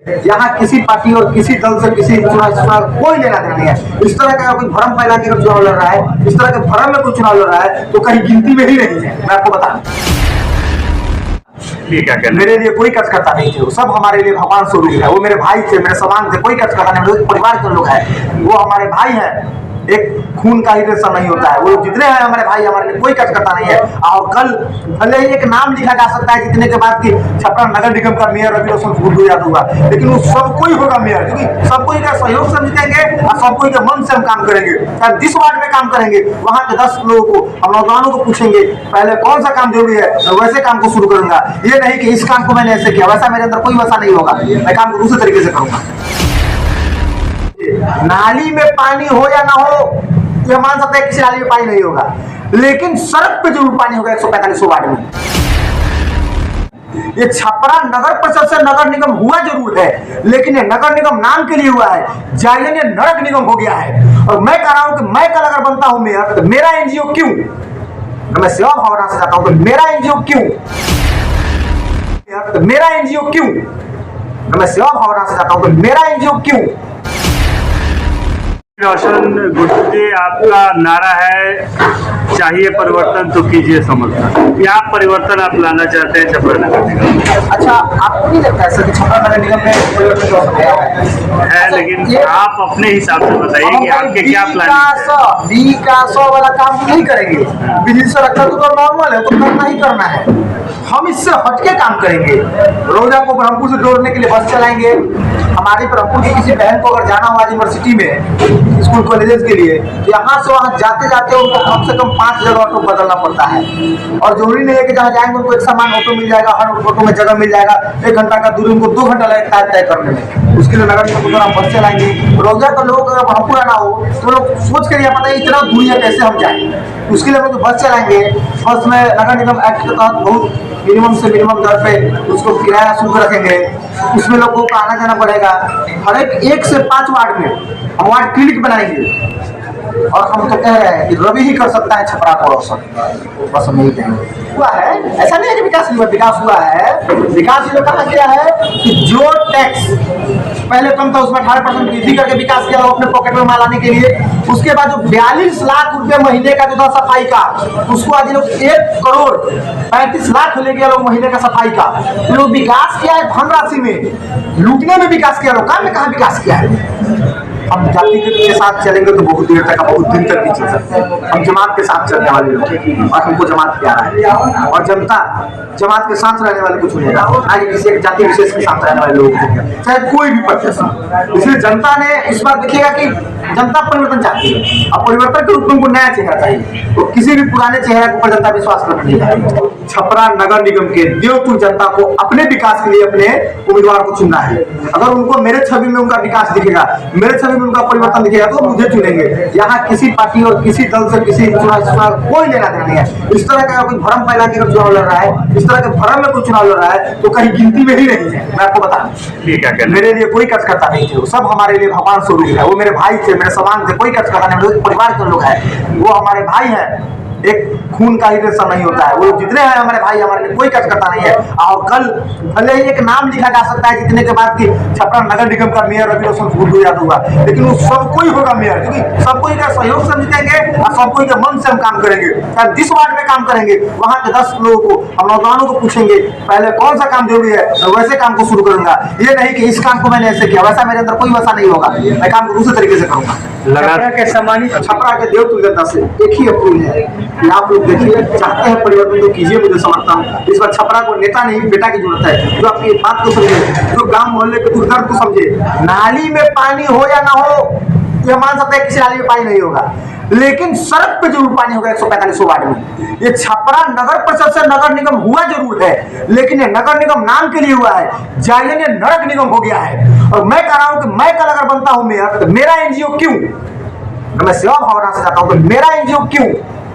यहाँ किसी पार्टी और किसी दल से किसी चुनाव कोई लेना देना नहीं है। इस तरह का कोई भ्रम फैला के चुनाव लड़ रहा है, इस तरह के भ्रम में कोई चुनाव लड़ रहा है तो कहीं गिनती में ही नहीं है। मैं आपको बता मेरे लिए कोई कच करता नहीं थे, सब हमारे लिए भगवान स्वरूप है। वो मेरे भाई थे, मेरे समान थे, कोई कच करता नहीं। परिवार के लोग हैं, वो हमारे भाई हैं, एक खून का ही रिश्ता नहीं होता है। वो लोग जितने हैं हमारे भाई, हमारे लिए कोई कच करता नहीं है। और कल भले ही एक नाम लिखा जा सकता है जितने के बाद कि छपरा नगर निगम का मेयर रवि रोशन गुड्डू यादव होगा, लेकिन वो सबको ही होगा मेयर, क्योंकि सबको का सहयोग से जीतेंगे और सबको के मन से हम काम करेंगे। चाहे जिस वार्ड में काम करेंगे वहाँ के 10 लोगों को, हम नौजवानों को पूछेंगे पहले कौन सा काम जरूरी है, मैं वैसे काम को शुरू करूंगा। ये नहीं कि इस काम को मैंने ऐसे किया, वैसा मेरे अंदर कोई वैसा नहीं होगा। मैं काम को दूसरे तरीके से करूंगा। नाली में पानी हो या ना हो, ये मान सकते हैं किसी नाली में पानी नहीं होगा, लेकिन सड़क पे जरूर पानी होगा 145 वार्ड में। ये छपरा नगर परिषद से नगर निगम हुआ जरूर है, लेकिन ये नगर निगम नाम के लिए हुआ है, जायन ये नरक निगम हो गया है। और मैं कह रहा हूं कि मैं कल अगर बनता हूं मेयर, तो मेरा एनजीओ क्यों, मैं सेवा भावना से जाता हूं, तो मेरा एनजीओ क्यों, मेरा एनजीओ क्यों, मैं सेवा भावना से जाता हूं, तो मेरा एनजीओ क्यों। रोशन गुड्डू जी, आपका नारा है चाहिए परिवर्तन तो कीजिए समर्थन। क्या परिवर्तन आप लाना चाहते हैं छपरा नगर निगम? अच्छा, आपको नहीं लगता है कि छपरा नगर निगम में परिवर्तन है, लेकिन आप अपने हिसाब से बताइए कि आपके क्या प्लान है। विकास वाला काम नहीं करेंगे, बिजली से रखना तो नॉर्मल है, तो करना ही करना है। हम इससे हटके काम करेंगे। रोजा को ब्रह्मपुर से जोड़ने के लिए बस चलाएंगे। हमारी ब्रह्मपुर की किसी बहन को अगर जाना हुआ यूनिवर्सिटी में, स्कूल कॉलेजेस के लिए, यहाँ से वहाँ जाते जाते उनको कम से कम 5 जगह ऑटो बदलना पड़ता है। और जरूरी नहीं है कि जहाँ जाएंगे उनको एक समान ऑटो मिल जाएगा, हर ऑटो में जगह मिल जाएगा। 1 घंटा का दूरी उनको 2 घंटा लगता है तय करने में। उसके लिए नगर निगम द्वारा बस चलाएंगे। रोजा का लोग अगर ब्रह्मपुर आना हो तो लोग सोच कर पता है इतना दूरी है कैसे हम जाएंगे, उसके लिए हम बस चलाएंगे। बस में नगर निगम एक्ट के तहत बहुत मिनिमम से मिनिमम दर पे उसको किराया शुल्क रखेंगे। उसमें लोगों को आना जाना पड़ेगा। हर एक 1 से 5 वार्ड में हम वार्ड क्लिनिक बनाएंगे। और हम तो कह रहे हैं कि रवि ही कर सकता है छपरा को रोशन, बस हम यही कहेंगे। हुआ है, ऐसा नहीं है कि विकास नहीं हुआ, विकास हुआ है। विकास ये कहा गया है कि जो टैक्स पहले कम था उसमें 18% वृद्धि करके विकास किया अपने पॉकेट में माल आने के लिए। उसके बाद जो 42 लाख रुपए महीने का जो था सफाई का, उसको आज लोग 1 करोड़ 35 लाख ले गया लोग महीने का सफाई का। तो लोग विकास किया है धनराशि में, लूटने में विकास किया, लोग काम में कहाँ विकास किया है। हम जाति के साथ चलेंगे तो बहुत देर तक, बहुत दिन तक नहीं चल सकते। हम जमात के साथ चलने वाले लोग, और हमको जमात प्यारा है। और जनता जमात के साथ रहने वाले कुछ नहीं है, आगे किसी एक जाति विशेष के साथ रहने वाले लोग, चाहे कोई भी प्रत्याशी। इसलिए जनता ने इस बार देखिएगा कि जनता परिवर्तन चाहती है, और परिवर्तन के रूप में उनको नया चेहरा चाहिए। तो किसी भी पुराने चेहरे के ऊपर जनता विश्वास करना नहीं चाहिए। छपरा नगर निगम के देवपुर जनता को अपने विकास के लिए अपने उम्मीदवार को चुनना है। अगर उनको मेरे छवि में उनका विकास दिखेगा, मेरे छवि में उनका परिवर्तन दिखेगा, तो मुझे चुनेंगे। यहाँ किसी पार्टी और किसी दल से किसी चुनाव कोई लेना देना नहीं है। इस तरह का कोई भ्रम फैला के चुनाव लड़ रहा है, इस तरह के भ्रम में कोई चुनाव लड़ रहा है तो कहीं गिनती में ही नहीं है। मैं आपको बता दूं, मेरे लिए कोई कच करता नहीं थे, सब हमारे लिए भगवान स्वरूप है। वो मेरे भाई थे, मेरे समान थे, कोई कच करता नहीं। परिवार के लोग हैं, वो हमारे भाई हैं, एक खून का ही रिश्ता नहीं होता है। वो लोग जितने हैं हमारे भाई, हमारे लिए कोई कच करता नहीं है। और कल भले ही एक नाम लिखा जा सकता है जितने के बाद कि छपरा नगर निगम का मेयर रवि रोशन गुड्डू यादव होगा, लेकिन वो सबको ही होगा मेयर, क्योंकि सबको का सहयोग से जीतेंगे और सबको के मन से हम काम करेंगे। चाहे जिस वार्ड में काम करेंगे वहाँ के 10 लोगों को, हम नौजवानों को पूछेंगे पहले कौन सा काम जरूरी है, मैं वैसे काम को शुरू करूंगा। ये नहीं कि इस काम को मैंने ऐसे किया, वैसा मेरे अंदर कोई वैसा नहीं होगा। मैं काम को दूसरे तरीके से करूंगा। छपरा के सम्मानित छपरा के देवपुर जनता से एक ही अपील है कि आप लोग देखिए, चाहते हैं परिवर्तन तो कीजिए, मुझे समर्थन। इस बार छपरा को नेता नहीं बेटा की जरूरत है, जो आपकी बात को समझे, जो गांव मोहल्ले के दुर्द को समझे। नाली में पानी हो या ना हो, ये मान सकते हैं किसी नाली में पानी नहीं होगा, लेकिन सड़क पे जरूर पानी होगा 145 वार्ड में। ये छपरा नगर परिषद से नगर निगम हुआ जरूर है, लेकिन ये नगर निगम नाम के लिए हुआ है, जायन ये नरक निगम हो गया है। और मैं कह रहा हूं कि मैं कल अगर बनता हूं मेयर, तो मेरा एनजीओ क्यों, मैं सेवा भावना से जाता हूं, तो मेरा एनजीओ क्यों।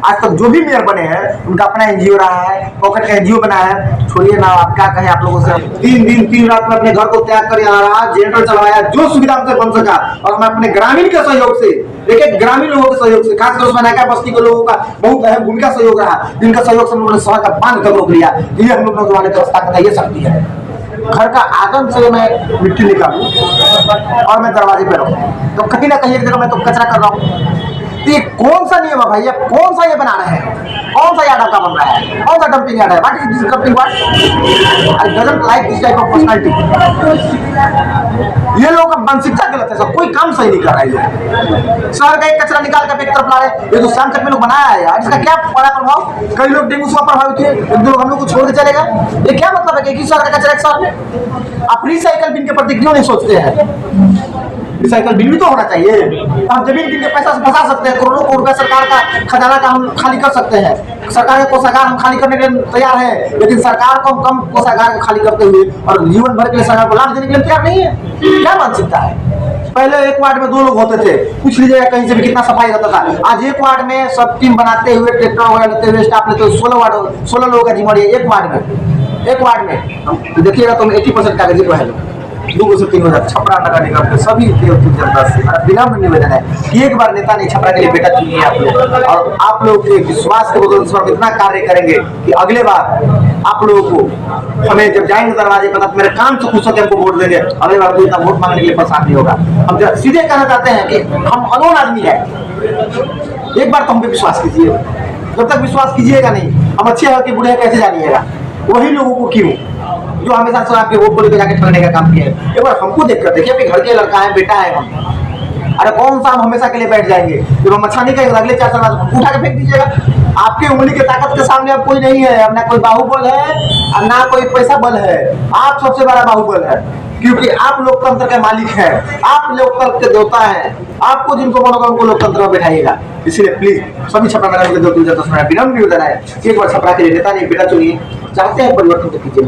आज तक जो भी मेयर बने हैं उनका अपना एनजीओ रहा है, पॉकेट का एनजीओ बनाया है। छोड़िए ना, आप क्या कहें आप लोगों से। 3 दिन 3 रात में अपने घर को त्याग कर यहाँ रहा, जनरेटर चलवाया, जो सुविधा हमसे बन सका। और मैं अपने ग्रामीण के सहयोग से, देखिए ग्रामीण लोगों के सहयोग से, खासकर उसमें नाका बस्ती के लोगों का बहुत अहम भूमिका सहयोग रहा, जिनका सहयोग से हम लोगों ने 100 का 5 तक रोक लिया। ये हम लोग नौजवान की अवस्था का ये शक्ति है। घर का आंगन से मैं मिट्टी निकालूं और मैं दरवाजे पे रहूं, तो कहीं ना कहीं एक जगह मैं तो कचरा कर रहा हूँ। तो ये कौन सा नियम है भैया, कौन सा ये बना रहे हैं, कौन सा यार्ड आपका बन रहा है, कौन सा डंपिंग यार्ड है? What is this dumping yard? I doesn't like this type of personality. ये लोगों का मानसिकता गलत है सर, कोई काम सही नहीं कर रहा है लोग। शहर का एक कचरा निकाल कर एक तरफ ला रहे, ये जो शाम तक में लोग बनाया है यार, इसका क्या बड़ा प्रभाव? कई लोग डेंगू से प्रभावित हुए, एक दो लोग हम लोग को छोड़ के चलेगा। ये क्या मतलब है कि एक ही शहर का कचरा एक शहर में? आप रिसाइकल बिन के प्रति क्यों नहीं सोचते हैं? रिसाइकल बिल भी तो होना चाहिए। हम जमीन गिन के पैसा से फंसा सकते हैं, करोड़ों रुपया सरकार का खजाना का हम खाली कर सकते हैं। सरकार के कोषागार हम खाली करने के लिए तैयार है, लेकिन सरकार को हम कम कोषागार को खाली करते हुए और जीवन भर के लिए सरकार को लाभ देने के लिए तैयार नहीं है। क्या मानसिकता है? पहले एक वार्ड में 2 लोग होते थे, पूछ लीजिएगा कहीं से भी कितना सफाई रहता था। आज एक वार्ड में सब टीम बनाते हुए, ट्रैक्टर वगैरह लेते हुए, स्टाफ लेते हुए 16 लोगों का जिम्मेदारी है एक वार्ड में। तो देखिएगा तुम 80% कागजी को है, 2 से 3 हजार छपरा नगर निगम के सभी जनता से विनम्र निवेदन है कि एक बार नेता नहीं, छपरा के लिए बेटा चुनिए आप लोग, और आप लोग के विश्वास के बदौलत हम इतना कार्य करेंगे कि अगले बार आप लोगों को हमें जब जाएंगे दरवाजे पर, मेरे काम से खुश होकर हमको वोट देंगे, अगले बार इतना वोट मांगने के लिए परेशान नहीं होगा। हम सीधे कहना चाहते हैं कि हम अनोन आदमी है, एक बार तो हम पे विश्वास कीजिए। जब तक विश्वास कीजिएगा नहीं, हम अच्छे हैं कि बुरे हैं कैसे जानिएगा? वही लोगों को क्यों जो हमेशा से आपके वोट को लेकर जाके ठगने का काम किया है। एक बार हमको देख कर देखिए, अपने घर के लड़का है, बेटा है हम। अरे कौन सा हम हमेशा के लिए बैठ जाएंगे? जब हम अच्छा नहीं करेंगे अगले 4 साल बाद उठा के फेंक दीजिएगा। आपके उंगली के ताकत के सामने अब कोई नहीं है, अब ना कोई बाहुबल है और ना कोई पैसा बल है। आप सबसे बड़ा बाहुबल है, क्योंकि आप लोकतंत्र के मालिक हैं, आप लोकतंत्र के देवता हैं। आपको जिनको मन होगा उनको लोकतंत्र में बैठाइएगा। इसलिए प्लीज सभी छपरा नगर के विनम्र निवेदन है कि एक बार छपरा के लिए नेता नहीं बेटा चुनिए। चाहते हैं परिवर्तन तो कीजिए।